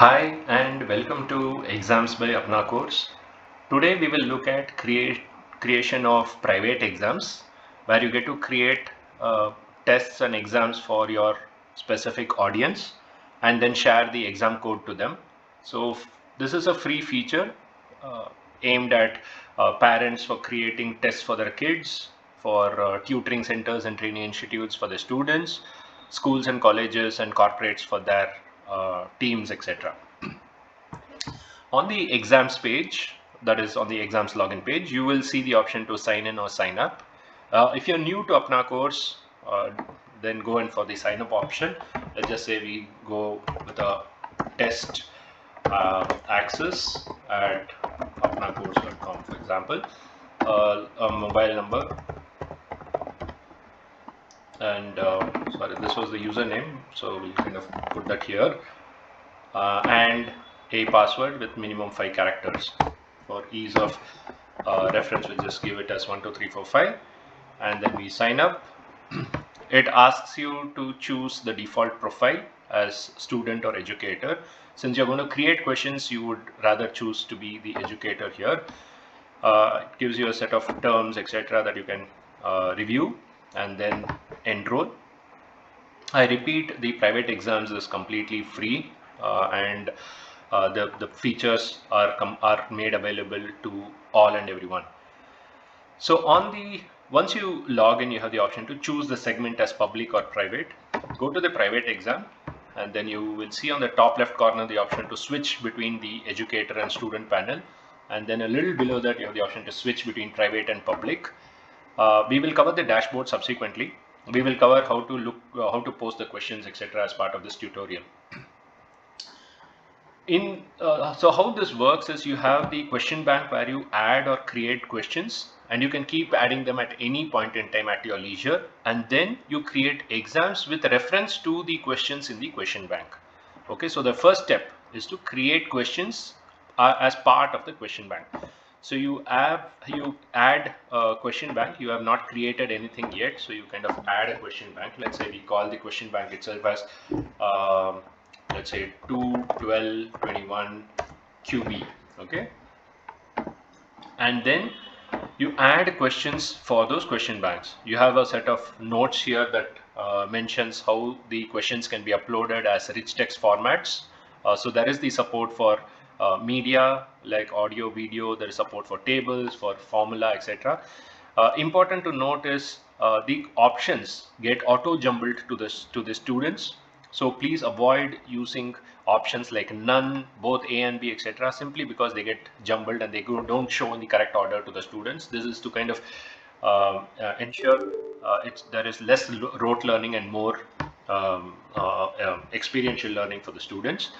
Hi and welcome to Exams by Apna course. Today we will look at creation of private exams where you get to create tests and exams for your specific audience and then share the exam code to them. So this is a free feature uh, aimed at parents for creating tests for their kids, for tutoring centers and training institutes for the students, schools and colleges and corporates for their teams, etc. On the exams page, that is on the exams login page, you will see the option to sign in or sign up. If you're new to Apna course, then go in for the sign up option. Let's just say we go with a test access at apnacourse.com, for example, a mobile number, and sorry, this was the username, so we'll kind of put that here, and a password with minimum 5 characters. For ease of reference, we'll just give it as 12345, and then we sign up. It asks you to choose the default profile as student or educator. Since you're going to create questions, you would rather choose to be the educator here. It gives you a set of terms, etc., that you can review and then enroll. I repeat, the private exams is completely free, and the features are made available to all and everyone. So once you log in, you have the option to choose the segment as public or private. Go to the private exam, and then you will see on the top left corner the option to switch between the educator and student panel, and then a little below that you have the option to switch between private and public. We will cover the dashboard subsequently. We will cover how to post the questions, etc., as part of this tutorial. So how this works is you have the question bank where you add or create questions, and you can keep adding them at any point in time at your leisure, and then you create exams with reference to the questions in the question bank. Okay, so the first step is to create questions as part of the question bank. So you add a question bank. You have not created anything yet, so you kind of add a question bank. Let's say we call the question bank itself as let's say 21221 QB. Okay, and then you add questions for those question banks. You have a set of notes here that mentions how the questions can be uploaded as rich text formats. So there is the support for media like audio, video. There is support for tables, for formula, etc. Important to note is the options get auto jumbled to the students. So please avoid using options like none, both A and B, etc., simply because they get jumbled and they don't show in the correct order to the students. This is to kind of ensure there is less rote learning and more experiential learning for the students.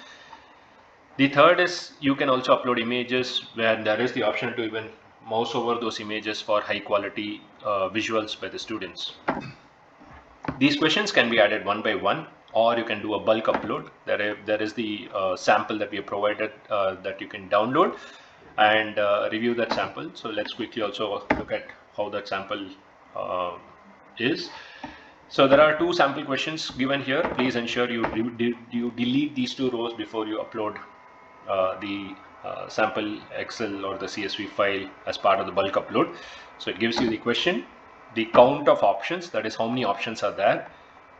The third is you can also upload images where there is the option to even mouse over those images for high quality visuals by the students. These questions can be added one by one, or you can do a bulk upload. There is the sample that we have provided that you can download and review that sample. So let's quickly also look at how that sample is. So there are two sample questions given here. Please ensure you delete these two rows before you upload the sample Excel or the CSV file as part of the bulk upload. So it gives you the question, the count of options, that is how many options are there,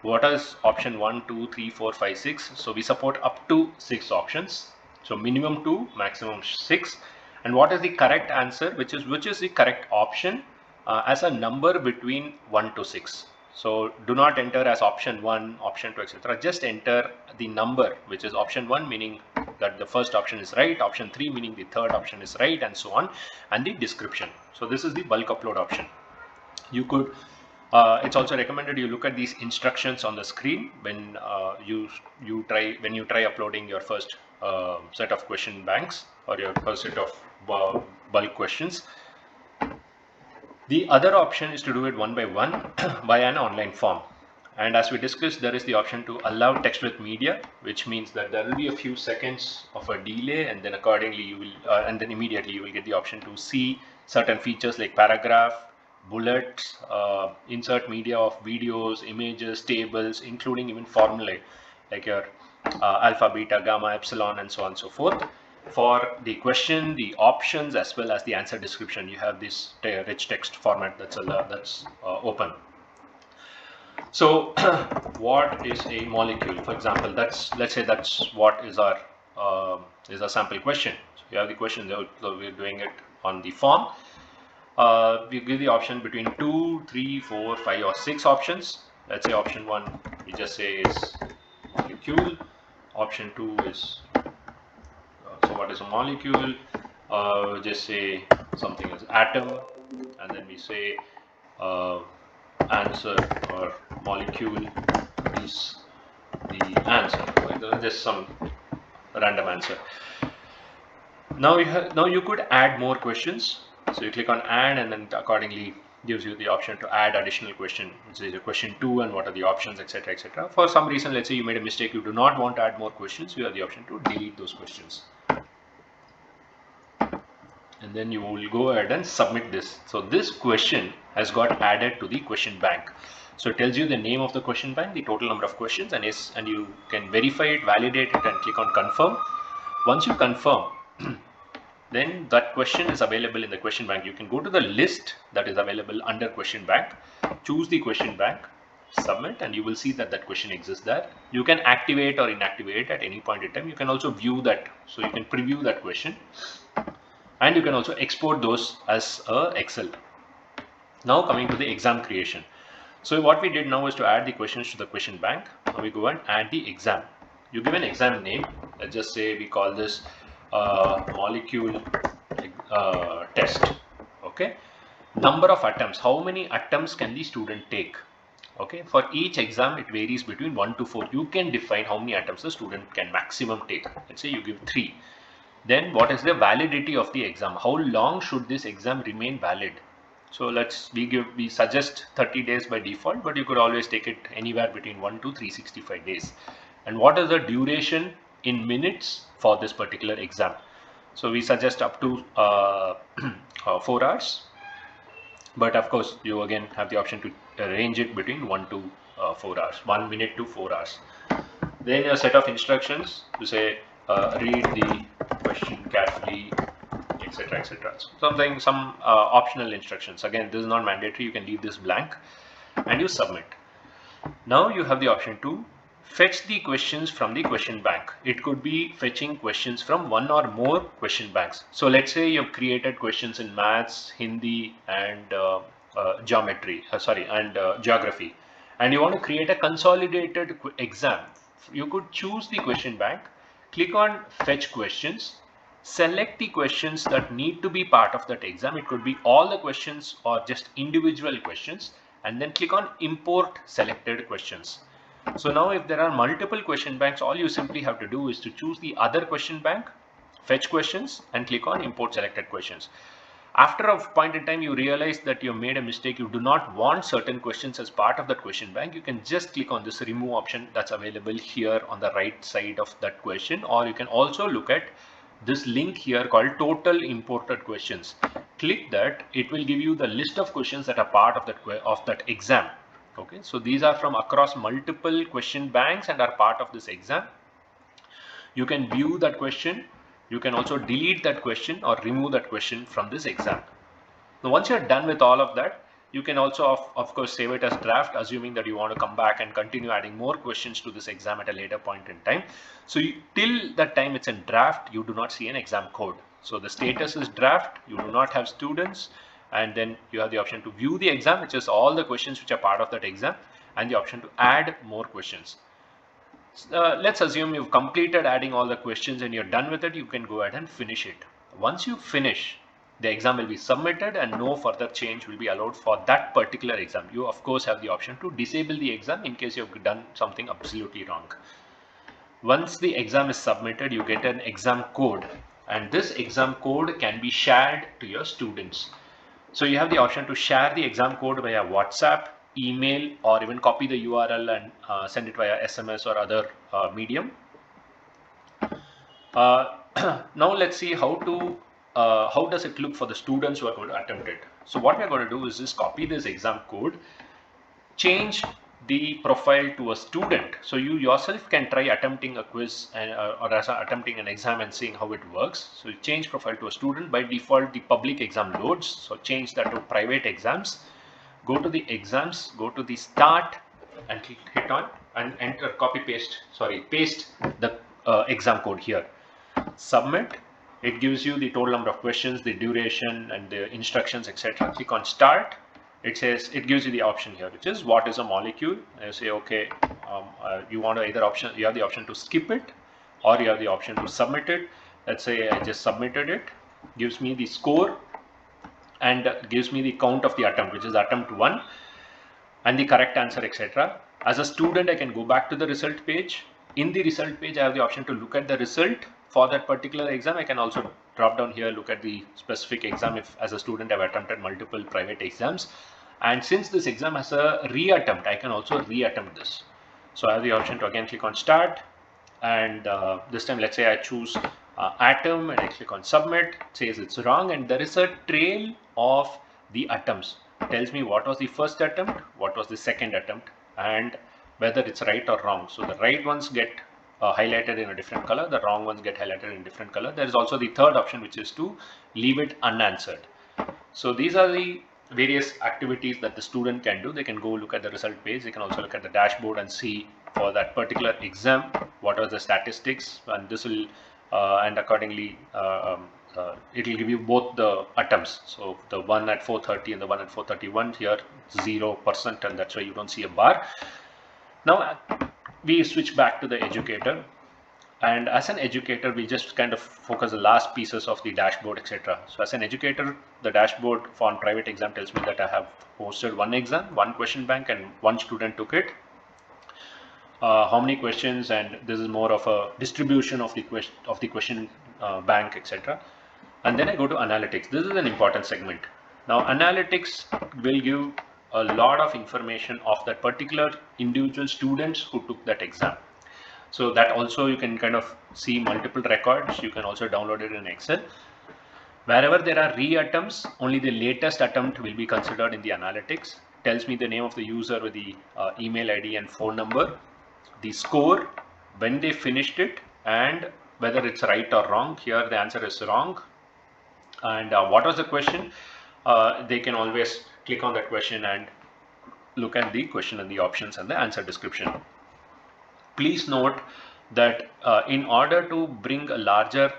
what is option 1, 2, 3, 4, 5, 6. So we support up to 6 options, so minimum 2, maximum 6, and what is the correct answer, which is the correct option as a number between 1 to 6. So do not enter as option 1, option 2, etc. Just enter the number, which is option 1, meaning that the first option is right, option 3 meaning the third option is right, and so on, and the description. So this is the bulk upload option. You could it's also recommended you look at these instructions on the screen when you try uploading your first set of question banks or your first set of bulk questions. The other option is to do it one by one by an online form. And as we discussed, there is the option to allow text with media, which means that there will be a few seconds of a delay, and then accordingly you will, and then immediately you will get the option to see certain features like paragraph, bullets, insert media of videos, images, tables, including even formulae like your alpha, beta, gamma, epsilon, and so on and so forth. For the question, the options, as well as the answer description, you have this rich text format that's open. So what is a molecule? For example, let's say that's what is our sample question. So you have the question, so we're doing it on the form. We give the option between 2, 3, 4, 5 or 6 options. Let's say option 1 we just say is molecule. Option 2 is so what is a molecule? Just say something as atom, and then we say answer or molecule is the answer. Just some random answer. Now you could add more questions. So you click on add, and then accordingly gives you the option to add additional question, which is a question 2 and what are the options, etc., etc. For some reason, let's say you made a mistake, you do not want to add more questions, you have the option to delete those questions. And then you will go ahead and submit this. So this question has got added to the question bank. So it tells you the name of the question bank, the total number of questions, and you can verify it, validate it, and click on confirm. Once you confirm, then that question is available in the question bank. You can go to the list that is available under question bank, choose the question bank, submit, and you will see that that question exists there. You can activate or inactivate at any point in time. You can also view that, so you can preview that question, and you can also export those as a Excel. Now coming to the exam creation. So what we did now is to add the questions to the question bank. Now we go and add the exam. You give an exam name. Let's just say we call this molecule test. Okay. Number of attempts. How many attempts can the student take? Okay. For each exam, it varies between 1 to 4. You can define how many attempts the student can maximum take. Let's say you give 3. Then what is the validity of the exam? How long should this exam remain valid? So we suggest 30 days by default, but you could always take it anywhere between 1 to 365 days. And what is the duration in minutes for this particular exam? So we suggest up to 4 hours, but of course you again have the option to arrange it between 1 to 4 hours, 1 minute to 4 hours. Then a set of instructions to say read the question carefully, etc., etc. Some optional instructions. Again, this is not mandatory. You can leave this blank, and you submit. Now you have the option to fetch the questions from the question bank. It could be fetching questions from one or more question banks. So let's say you've created questions in maths, Hindi, and geometry. Geography, and you want to create a consolidated exam. You could choose the question bank, click on fetch questions, select the questions that need to be part of that exam. It could be all the questions or just individual questions, and then click on import selected questions. So now if there are multiple question banks, all you simply have to do is to choose the other question bank, fetch questions, and click on import selected questions. After a point in time, you realize that you made a mistake, you do not want certain questions as part of that question bank, you can just click on this remove option that's available here on the right side of that question, or you can also look at this link here called total imported questions. Click that, it will give you the list of questions that are part of that exam. Okay, so these are from across multiple question banks and are part of this exam. You can view that question. You can also delete that question or remove that question from this exam. Now, once you're done with all of that, you can also, of course, save it as draft, assuming that you want to come back and continue adding more questions to this exam at a later point in time. So till that time it's in draft, you do not see an exam code. So the status is draft, you do not have students, and then you have the option to view the exam, which is all the questions which are part of that exam, and the option to add more questions. Let's assume you've completed adding all the questions and you're done with it. You can go ahead and finish it. Once you finish, the exam will be submitted and no further change will be allowed for that particular exam. You of course have the option to disable the exam in case you've done something absolutely wrong. Once the exam is submitted, you get an exam code, and this exam code can be shared to your students. So you have the option to share the exam code via WhatsApp, email, or even copy the URL and send it via SMS or other medium. Now let's see how does it look for the students who are going to attempt it. So what we're going to do is just copy this exam code, change the profile to a student. So you yourself can try attempting a quiz or as attempting an exam and seeing how it works. So you change profile to a student. By default, the public exam loads. So change that to private exams. Go to the exams, go to the start and hit on and enter, paste the exam code here. Submit. It gives you the total number of questions, the duration and the instructions, etc. Click on start. It says, it gives you the option here, which is what is a molecule. And you say, okay, you want to either option, you have the option to skip it or you have the option to submit it. Let's say I just submitted it, gives me the score and gives me the count of the attempt, which is attempt 1 and the correct answer, etc. As a student, I can go back to the result page. In the result page, I have the option to look at the result for that particular exam. I can also drop down here, look at the specific exam if as a student I've attempted multiple private exams. And since this exam has a reattempt, I can also reattempt this. So I have the option to again click on start, and this time let's say I choose atom and I click on submit. It says it's wrong, and there is a trail of the attempts. It tells me what was the first attempt, what was the second attempt, and whether it's right or wrong. So the right ones get highlighted in a different color, the wrong ones get highlighted in different color. There is also the third option, which is to leave it unanswered. So these are the various activities that the student can do. They can go look at the result page. They can also look at the dashboard and see for that particular exam what are the statistics, and this will and accordingly it will give you both the attempts. So the one at 430 and the one at 431, here 0%, and that's why you don't see a bar. Now we switch back to the educator, and as an educator we just kind of focus the last pieces of the dashboard, etc. So as an educator, the dashboard for private exam tells me that I have hosted one exam, one question bank, and one student took it. How many questions, and this is more of a distribution of the question bank, etc. And then I go to analytics. This is an important segment. Now analytics will give a lot of information of that particular individual students who took that exam. So that also you can kind of see multiple records. You can also download it in Excel. Wherever there are re-attempts, only the latest attempt will be considered in the analytics. Tells me the name of the user with the email ID and phone number, the score, when they finished it, and whether it's right or wrong. Here the answer is wrong. And what was the question? They can always click on that question and look at the question and the options and the answer description. Please note that in order to bring a larger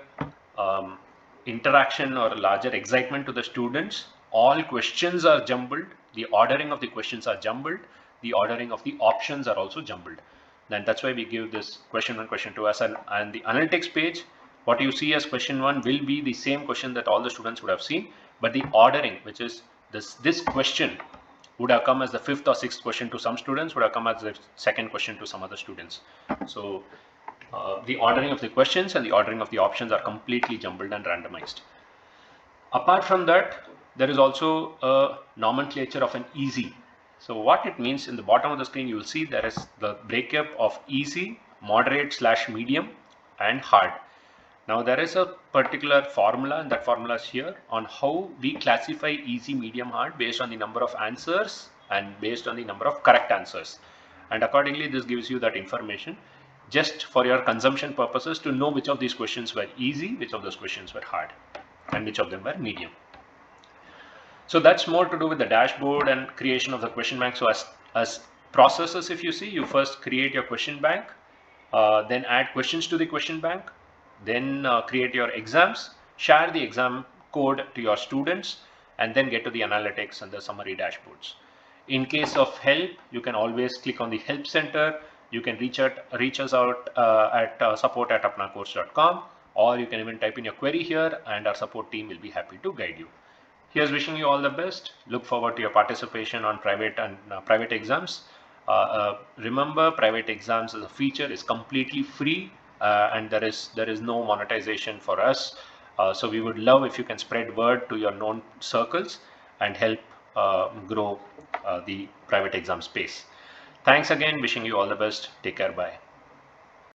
interaction or a larger excitement to the students, all questions are jumbled, the ordering of the questions are jumbled, the ordering of the options are also jumbled. Then that's why we give this question 1, question 2 as and the analytics page. What you see as question 1 will be the same question that all the students would have seen, but the ordering, which is this question would have come as the 5th or 6th question to some students, would have come as the 2nd question to some other students. So the ordering of the questions and the ordering of the options are completely jumbled and randomized. Apart from that, there is also a nomenclature of an easy. So what it means, in the bottom of the screen you will see there is the breakup of easy, moderate / medium and hard. Now there is a particular formula, and that formula is here, on how we classify easy, medium, hard based on the number of answers and based on the number of correct answers. And accordingly this gives you that information just for your consumption purposes to know which of these questions were easy, which of those questions were hard, and which of them were medium. So that's more to do with the dashboard and creation of the question bank. So as processes, if you see, you first create your question bank, then add questions to the question bank, then create your exams, share the exam code to your students, and then get to the analytics and the summary dashboards. In case of help, you can always click on the help center. You can reach us out at support@apnacourse.com, or you can even type in your query here and our support team will be happy to guide you. Here's wishing you all the best. Look forward to your participation on private exams. Remember, private exams as a feature is completely free, and there is no monetization for us. So we would love if you can spread word to your known circles and help grow the private exam space. Thanks again. Wishing you all the best. Take care. Bye.